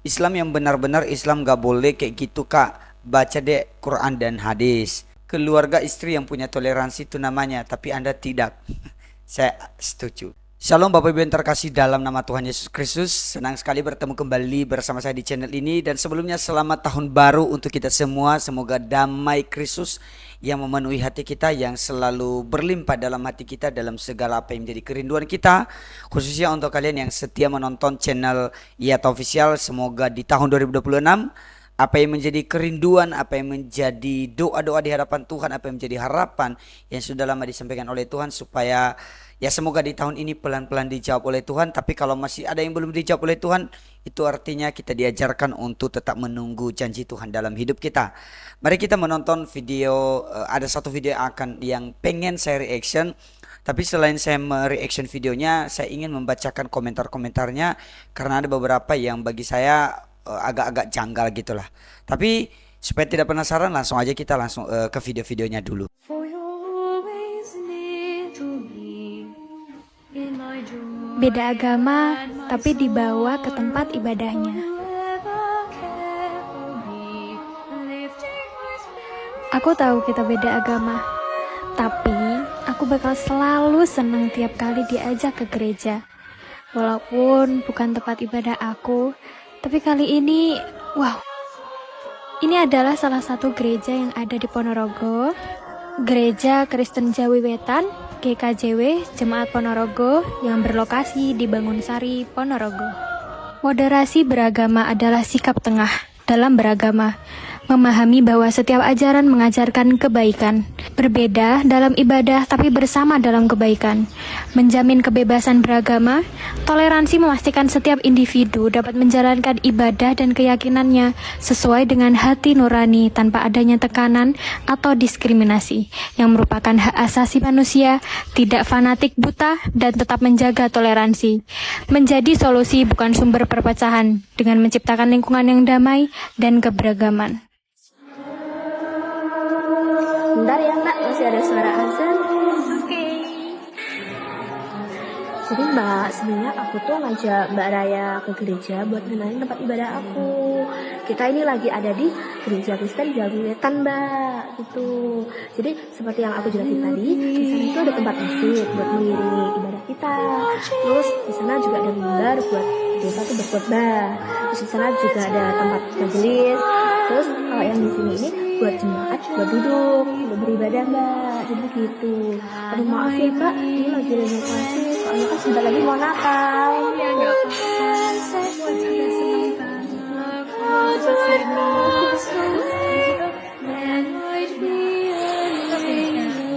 Islam yang benar-benar Islam gak boleh kayak gitu kak. Baca deh Quran dan hadis. Keluarga istri yang punya toleransi itu namanya, tapi Anda tidak. Saya setuju. Shalom Bapak Ibu yang terkasih dalam nama Tuhan Yesus Kristus. Senang sekali bertemu kembali bersama saya di channel ini. Dan sebelumnya selamat tahun baru untuk kita semua. Semoga damai Kristus yang memenuhi hati kita, yang selalu berlimpah dalam hati kita, dalam segala apa yang menjadi kerinduan kita. Khususnya untuk kalian yang setia menonton channel Yata Official. Semoga di tahun 2026 apa yang menjadi kerinduan, apa yang menjadi doa-doa di hadapan Tuhan, apa yang menjadi harapan yang sudah lama disampaikan oleh Tuhan, supaya ya semoga di tahun ini pelan-pelan dijawab oleh Tuhan. Tapi kalau masih ada yang belum dijawab oleh Tuhan, itu artinya kita diajarkan untuk tetap menunggu janji Tuhan dalam hidup kita. Mari kita menonton video. Ada satu video yang pengen saya reaction. Tapi selain saya mereaction videonya, saya ingin membacakan komentar-komentarnya, karena ada beberapa yang bagi saya agak-agak janggal gitulah. Tapi supaya tidak penasaran, langsung aja kita langsung ke video-videonya dulu. Beda agama, tapi dibawa ke tempat ibadahnya. Aku tahu kita beda agama, tapi aku bakal selalu senang tiap kali diajak ke gereja. Walaupun bukan tempat ibadah aku, tapi kali ini, wow, ini adalah salah satu gereja yang ada di Ponorogo, Gereja Kristen Jawi Wetan, GKJW, Jemaat Ponorogo, yang berlokasi di Bangunsari, Ponorogo. Moderasi beragama adalah sikap tengah dalam beragama, memahami bahwa setiap ajaran mengajarkan kebaikan, berbeda dalam ibadah tapi bersama dalam kebaikan, menjamin kebebasan beragama, toleransi memastikan setiap individu dapat menjalankan ibadah dan keyakinannya sesuai dengan hati nurani tanpa adanya tekanan atau diskriminasi, yang merupakan hak asasi manusia, tidak fanatik buta, dan tetap menjaga toleransi, menjadi solusi bukan sumber perpecahan, dengan menciptakan lingkungan yang damai dan keberagaman. Bentar ya Mbak, masih ada suara azan. Oke. Jadi Mbak, sebenarnya aku tuh ngajak Mbak Raya ke gereja buat kenalin tempat ibadah aku. Kita ini lagi ada di Gereja Kristen Jawi Wetan Mbak, gitu. Jadi seperti yang aku jelasin tadi, di sana itu ada tempat masjid buat mengiringi ibadah kita. Terus di sana juga ada mimbar buat kita tuh berkhotbah. Terus di sana juga ada tempat majelis. Terus kalau yang di sini ini buat jemaat buat duduk, buat beribadah Mbak, jadi gitu. Aduh maaf ya Mbak, ini lagi renovasi, soalnya kan sebentar lagi mau Natal. Ya nggak apa-apa, aku juga senang banget kamu ajak sini.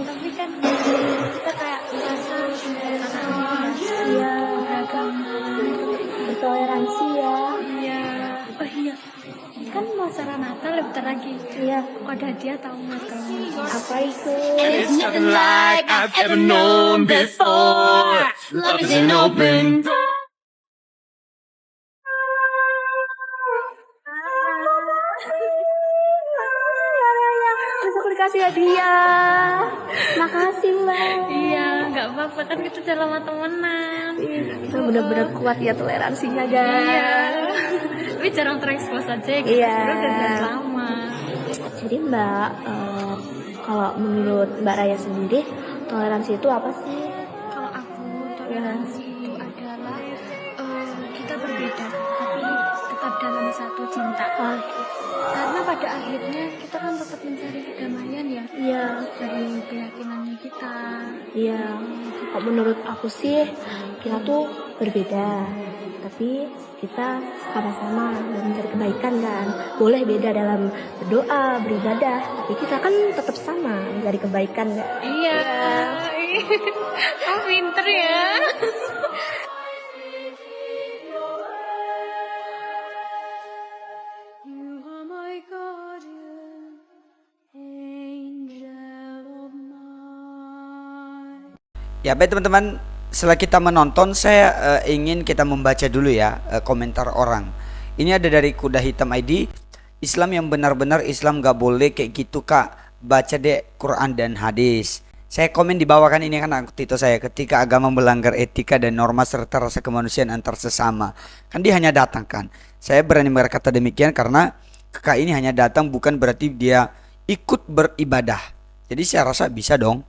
Tapi kan kita kayak merasa Iya, beragama. bertoleransi ya. Iya, oh iya, kan mau acara Natal bentar lagi. Iya, Kok ada hadiah tahu mas kamu? apa itu? It's nothing like I've ever known before. Love is an open door. Terus aku dikasih hadiah. Makasih Mbak. Iya, nggak apa-apa, kan kita udah lama temenan. Kita benar-benar kuat ya toleransinya guys. Iya, tapi jarang terekspos aja gitu. Iya. Udah lama. Jadi Mbak, kalau menurut Mbak Raya sendiri, toleransi itu apa sih? Kalau aku, toleransi itu adalah kita berbeda, tapi tetap dalam satu cinta. Ah, Karena pada akhirnya kita kan tetap mencari kedamaian ya, iya, dari keyakinannya kita. iya. Kalau menurut aku sih, kita tuh berbeda, tapi kita sama-sama dan mencari kebaikan kan. Boleh beda dalam berdoa, beribadah, tapi kita kan tetap sama mencari kebaikan kan. Iya. Oh, pinter ya. Ya baik teman-teman, setelah kita menonton, saya ingin kita membaca dulu ya komentar orang. Ini ada dari Kuda Hitam ID. Islam yang benar-benar Islam gak boleh kayak gitu kak. Baca deh Quran dan hadis. Saya komen di bawah kan, ini kan akun saya, ketika agama melanggar etika dan norma serta rasa kemanusiaan antar sesama. Kan dia hanya datang kan. Saya berani berkata demikian karena kakak ini hanya datang bukan berarti dia ikut beribadah. Jadi saya rasa bisa dong.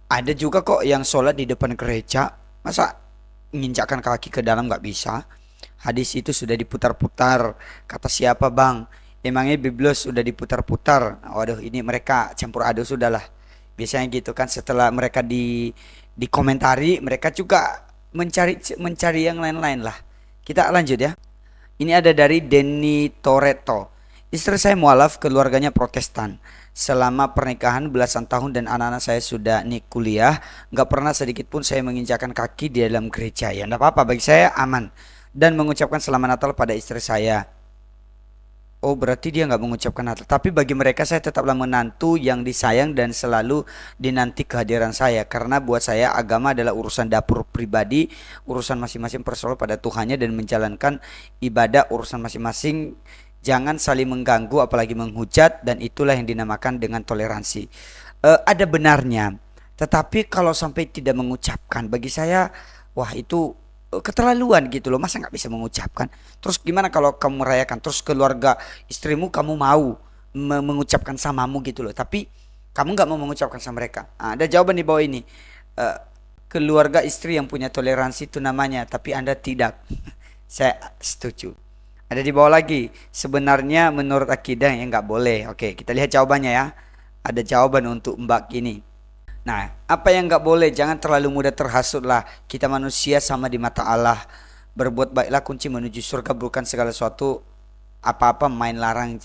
Ada juga kok yang sholat di depan gereja, masa menginjakkan kaki ke dalam nggak bisa? Hadis itu sudah diputar-putar. Kata siapa bang? Emangnya biblos sudah diputar-putar? Waduh, ini mereka campur aduk sudahlah. Biasanya gitu kan, setelah mereka dikomentari, mereka juga mencari yang lain-lain lah. Kita lanjut ya. Ini ada dari Denny Toretto. Istri saya mualaf, keluarganya Protestan. Selama pernikahan belasan tahun dan anak-anak saya sudah kuliah, nggak pernah sedikit pun saya menginjakan kaki di dalam gereja. Ya nggak apa-apa, bagi saya aman. Dan mengucapkan selamat Natal pada istri saya. Oh, berarti dia nggak mengucapkan Natal. Tapi bagi mereka saya tetaplah menantu yang disayang dan selalu dinanti kehadiran saya. Karena buat saya agama adalah urusan dapur pribadi, urusan masing-masing personal pada Tuhannya, dan menjalankan ibadah urusan masing-masing. Jangan saling mengganggu apalagi menghujat, dan itulah yang dinamakan dengan toleransi. Ada benarnya. Tetapi kalau sampai tidak mengucapkan, bagi saya wah itu keterlaluan gitu loh. Masa nggak bisa mengucapkan? Terus gimana kalau kamu merayakan, terus keluarga istrimu kamu mau mengucapkan samamu gitu loh, tapi kamu nggak mau mengucapkan sama mereka. Ada jawaban di bawah ini. Eh, Keluarga istri yang punya toleransi itu namanya, tapi Anda tidak. Saya setuju. Ada di bawah lagi, sebenarnya menurut akidah yang nggak boleh. Oke, kita lihat jawabannya ya. Ada jawaban untuk Mbak ini. Nah, apa yang nggak boleh? Jangan terlalu mudah terhasut lah. Kita manusia sama di mata Allah. Berbuat baiklah kunci menuju surga, bukan segala sesuatu apa-apa main larang.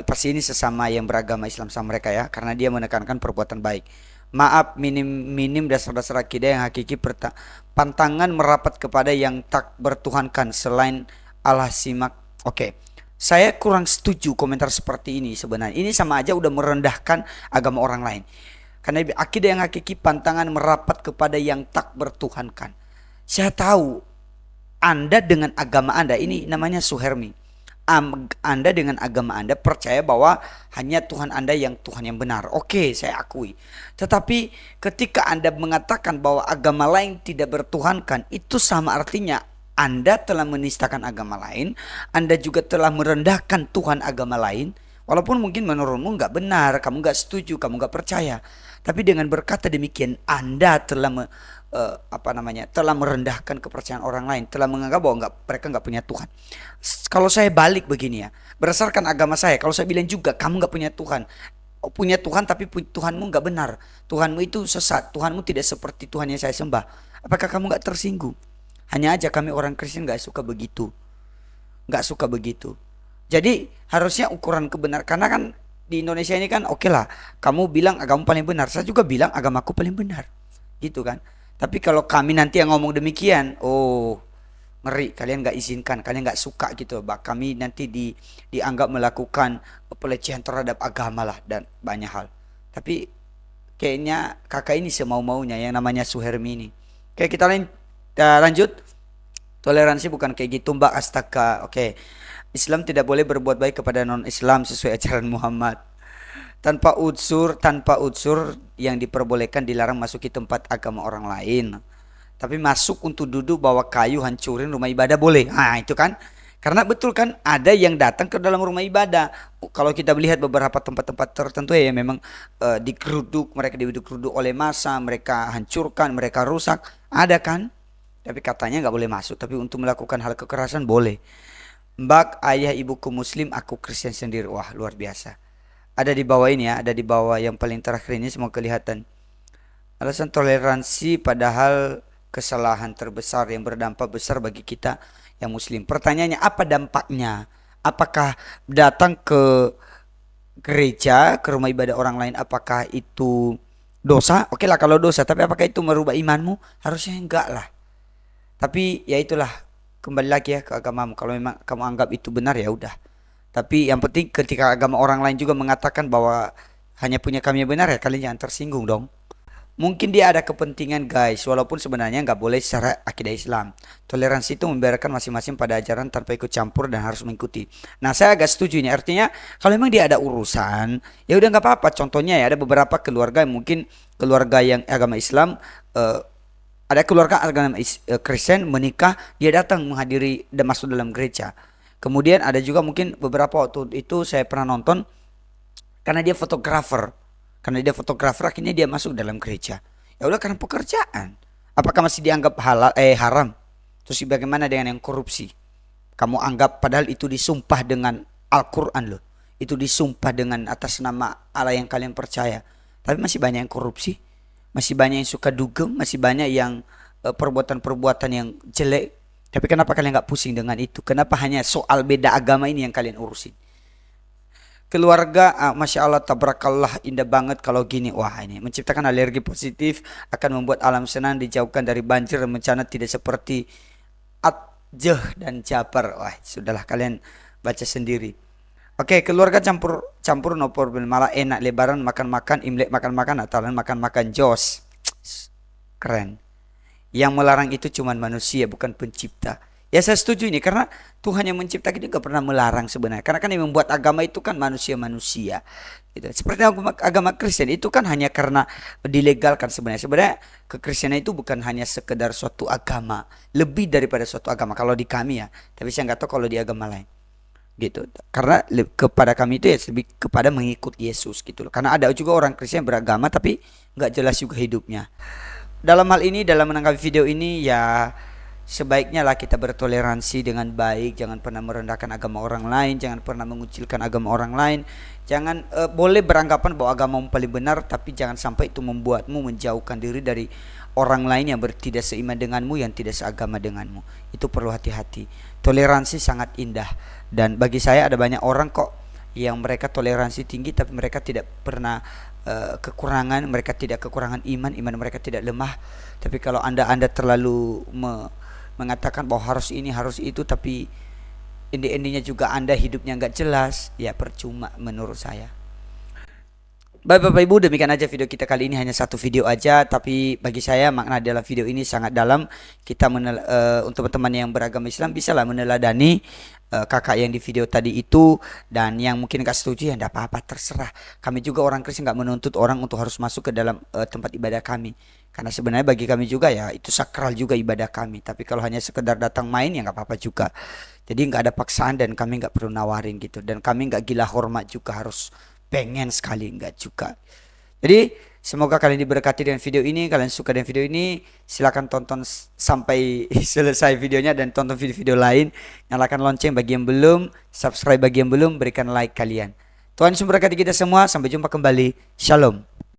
Pasti ini sesama yang beragama Islam sama mereka ya, karena dia menekankan perbuatan baik. Maaf, minim dasar-dasar akidah yang hakiki, pantangan merapat kepada yang tak bertuhankan selain Allah. Simak. Oke. Saya kurang setuju komentar seperti ini sebenarnya. Ini sama aja udah merendahkan agama orang lain. Karena akidah yang hakiki pantangan merapat kepada yang tak bertuhankan. Saya tahu Anda dengan agama Anda, ini namanya Suhermi. Anda dengan agama Anda percaya bahwa hanya Tuhan Anda yang Tuhan yang benar. Oke, saya akui. Tetapi ketika Anda mengatakan bahwa agama lain tidak bertuhankan, itu sama artinya Anda telah menistakan agama lain. Anda juga telah merendahkan Tuhan agama lain. Walaupun mungkin menurutmu nggak benar, kamu nggak setuju, kamu nggak percaya. Tapi dengan berkata demikian, Anda telah telah merendahkan kepercayaan orang lain, telah menganggap bahwa mereka nggak punya Tuhan. Kalau saya balik begini ya, berdasarkan agama saya, kalau saya bilang juga kamu nggak punya Tuhan, punya Tuhan tapi Tuhanmu nggak benar, Tuhanmu itu sesat, Tuhanmu tidak seperti Tuhan yang saya sembah, apakah kamu nggak tersinggung? Hanya aja kami orang Kristen nggak suka begitu, nggak suka begitu. Jadi harusnya ukuran kebenaran, karena kan di Indonesia ini kan oke lah, kamu bilang agama paling benar, saya juga bilang agamaku paling benar, gitu kan. Tapi kalau kami nanti yang ngomong demikian, oh ngeri, kalian nggak izinkan, kalian nggak suka gitu, kami nanti dianggap melakukan pelecehan terhadap agama lah dan banyak hal. Tapi kayaknya kakak ini semau-maunya yang namanya Suhermi ini. Oke, kita lanjut. Toleransi bukan kayak gitu Mbak, astaga. Oke. Islam tidak boleh berbuat baik kepada non-Islam sesuai ajaran Muhammad. Tanpa unsur yang diperbolehkan, dilarang masuki tempat agama orang lain. Tapi masuk untuk duduk, bawa kayu, hancurin rumah ibadah boleh. Nah itu kan, karena betul kan ada yang datang ke dalam rumah ibadah. Kalau kita melihat beberapa tempat-tempat tertentu ya memang mereka digeruduk oleh massa, mereka hancurkan, mereka rusak. Ada kan? Tapi katanya nggak boleh masuk. Tapi untuk melakukan hal kekerasan boleh. Mbak, ayah ibuku Muslim, aku Kristen sendiri. Wah, luar biasa. Ada di bawah ini ya, ada di bawah yang paling terakhir ini, semua kelihatan. Alasan toleransi padahal kesalahan terbesar yang berdampak besar bagi kita yang Muslim. Pertanyaannya, apa dampaknya? Apakah datang ke gereja, ke rumah ibadah orang lain, apakah itu dosa? Oke lah kalau dosa, tapi apakah itu merubah imanmu? Harusnya enggak lah. Tapi ya itulah, kembali lagi ya ke agamamu. Kalau memang kamu anggap itu benar ya udah. Tapi yang penting ketika agama orang lain juga mengatakan bahwa hanya punya kami yang benar, ya kalian jangan tersinggung dong. Mungkin dia ada kepentingan guys, walaupun sebenarnya nggak boleh secara akidah Islam. Toleransi itu membiarkan masing-masing pada ajaran tanpa ikut campur dan harus mengikuti. Nah saya agak setuju ini, artinya kalau memang dia ada urusan, ya udah nggak apa-apa. Contohnya ya ada beberapa keluarga yang mungkin keluarga yang agama Islam, ada keluarga agama Kristen menikah, dia datang menghadiri dan masuk dalam gereja. Kemudian ada juga mungkin beberapa waktu itu saya pernah nonton, karena dia fotografer. Karena dia fotografer akhirnya dia masuk dalam gereja. Ya udah karena pekerjaan. Apakah masih dianggap haram? Terus bagaimana dengan yang korupsi? Kamu anggap padahal itu disumpah dengan Al-Qur'an loh. Itu disumpah dengan atas nama Allah yang kalian percaya. Tapi masih banyak yang korupsi. Masih banyak yang suka dugem, masih banyak yang perbuatan-perbuatan yang jelek. Tapi kenapa kalian nggak pusing dengan itu? Kenapa hanya soal beda agama ini yang kalian urusin? Keluarga, Masya Allah, tabarakallah, indah banget kalau gini. Wah ini menciptakan alergi positif, akan membuat alam senang, dijauhkan dari banjir dan bencana, tidak seperti Atjeh dan Jabar. Wah sudahlah kalian baca sendiri. Oke, keluarga campur no problem, malah enak. Lebaran makan-makan, Imlek makan-makan, Natalan makan-makan, jos. Keren. Yang melarang itu cuma manusia, bukan pencipta. Ya saya setuju ini, karena Tuhan yang mencipta kita gak pernah melarang sebenarnya. Karena kan yang membuat agama itu kan manusia-manusia. Gitu. Seperti agama Kristen itu kan hanya karena dilegalkan sebenarnya. Sebenarnya kekristenan itu bukan hanya sekedar suatu agama, lebih daripada suatu agama kalau di kami ya. Tapi saya nggak tahu kalau di agama lain. Gitu. Karena kepada kami itu ya lebih kepada mengikut Yesus gitu loh. Karena ada juga orang Kristen yang beragama tapi nggak jelas juga hidupnya. Dalam hal ini, dalam menanggapi video ini ya, sebaiknya lah kita bertoleransi dengan baik. Jangan pernah merendahkan agama orang lain, jangan pernah mengucilkan agama orang lain. Jangan boleh beranggapan bahwa agamamu paling benar, tapi jangan sampai itu membuatmu menjauhkan diri dari orang lain yang tidak seiman denganmu, yang tidak seagama denganmu. Itu perlu hati-hati. Toleransi sangat indah, dan bagi saya ada banyak orang kok yang mereka toleransi tinggi tapi mereka tidak pernah kekurangan, mereka tidak kekurangan iman mereka tidak lemah. Tapi kalau anda terlalu mengatakan bahwa harus ini harus itu, tapi endingnya juga anda hidupnya nggak jelas, ya percuma menurut saya. Baik Bapak Ibu, demikian aja video kita kali ini, hanya satu video aja, tapi bagi saya makna dalam video ini sangat dalam. Kita untuk teman-teman yang beragama Islam bisa lah meneladani kakak yang di video tadi itu, dan yang mungkin gak setuju ya enggak apa-apa, terserah. Kami juga orang Kristen gak menuntut orang untuk harus masuk ke dalam tempat ibadah kami, karena sebenarnya bagi kami juga ya itu sakral juga ibadah kami. Tapi kalau hanya sekedar datang main ya nggak apa-apa juga. Jadi nggak ada paksaan dan kami nggak perlu nawarin gitu, dan kami nggak gila hormat juga harus pengen sekali, enggak juga. Jadi semoga kalian diberkati dengan video ini. Kalian suka dengan video ini, silahkan tonton sampai selesai videonya dan tonton video-video lain. Nyalakan lonceng bagi yang belum, subscribe bagi yang belum, berikan like kalian. Tuhan Yesus memberkati kita semua, sampai jumpa kembali. Shalom.